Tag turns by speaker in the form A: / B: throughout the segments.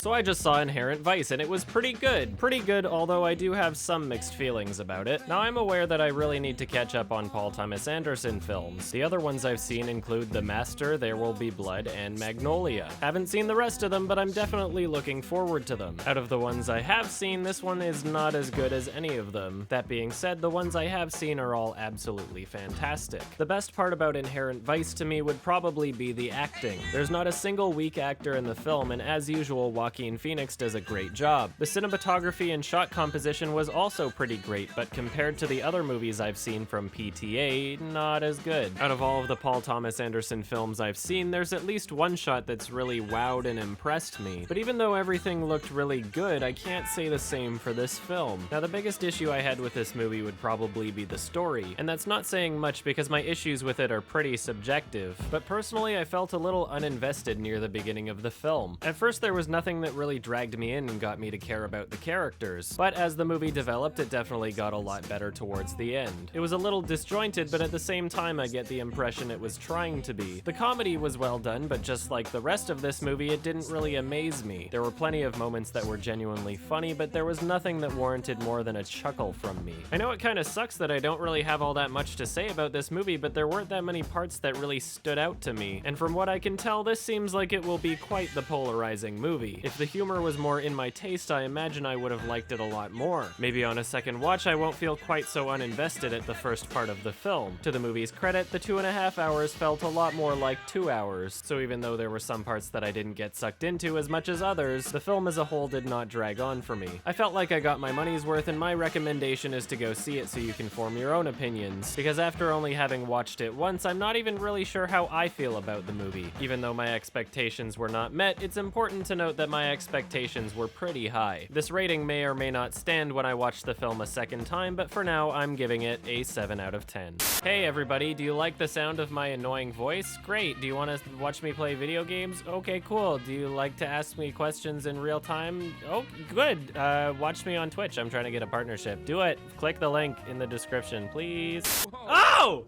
A: So I just saw Inherent Vice and it was pretty good. Pretty good, although I do have some mixed feelings about it. Now I'm aware that I really need to catch up on Paul Thomas Anderson films. The other ones I've seen include The Master, There Will Be Blood, and Magnolia. Haven't seen the rest of them, but I'm definitely looking forward to them. Out of the ones I have seen, this one is not as good as any of them. That being said, the ones I have seen are all absolutely fantastic. The best part about Inherent Vice to me would probably be the acting. There's not a single weak actor in the film, and as usual, Joaquin Phoenix does a great job. The cinematography and shot composition was also pretty great, but compared to the other movies I've seen from PTA, not as good. Out of all of the Paul Thomas Anderson films I've seen, there's at least one shot that's really wowed and impressed me. But even though everything looked really good, I can't say the same for this film. Now, the biggest issue I had with this movie would probably be the story, and that's not saying much because my issues with it are pretty subjective. But personally, I felt a little uninvested near the beginning of the film. At first, there was nothing that really dragged me in and got me to care about the characters, but as the movie developed, it definitely got a lot better towards the end. It was a little disjointed, but at the same time, I get the impression it was trying to be. The comedy was well done, but just like the rest of this movie, it didn't really amaze me. There were plenty of moments that were genuinely funny, but there was nothing that warranted more than a chuckle from me. I know it kind of sucks that I don't really have all that much to say about this movie, but there weren't that many parts that really stood out to me, and from what I can tell, this seems like it will be quite the polarizing movie. If the humor was more in my taste, I imagine I would have liked it a lot more. Maybe on a second watch, I won't feel quite so uninvested at the first part of the film. To the movie's credit, the 2.5 hours felt a lot more like 2 hours, so even though there were some parts that I didn't get sucked into as much as others, the film as a whole did not drag on for me. I felt like I got my money's worth, and my recommendation is to go see it so you can form your own opinions, because after only having watched it once, I'm not even really sure how I feel about the movie. Even though my expectations were not met, it's important to note that my expectations were pretty high. This rating may or may not stand when I watch the film a second time, but for now, I'm giving it a 7 out of 10. Hey everybody, do you like the sound of my annoying voice? Great. Do you want to watch me play video games? Okay, cool. Do you like to ask me questions in real time? Oh, good. Watch me on Twitch. I'm trying to get a partnership. Do it. Click the link in the description, please. Whoa. Oh!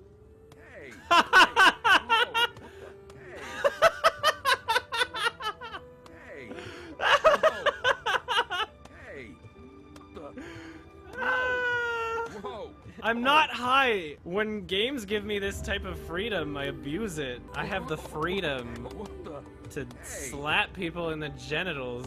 A: Hey! I'm not high. When games give me this type of freedom, I abuse it. I have the freedom to slap people in the genitals.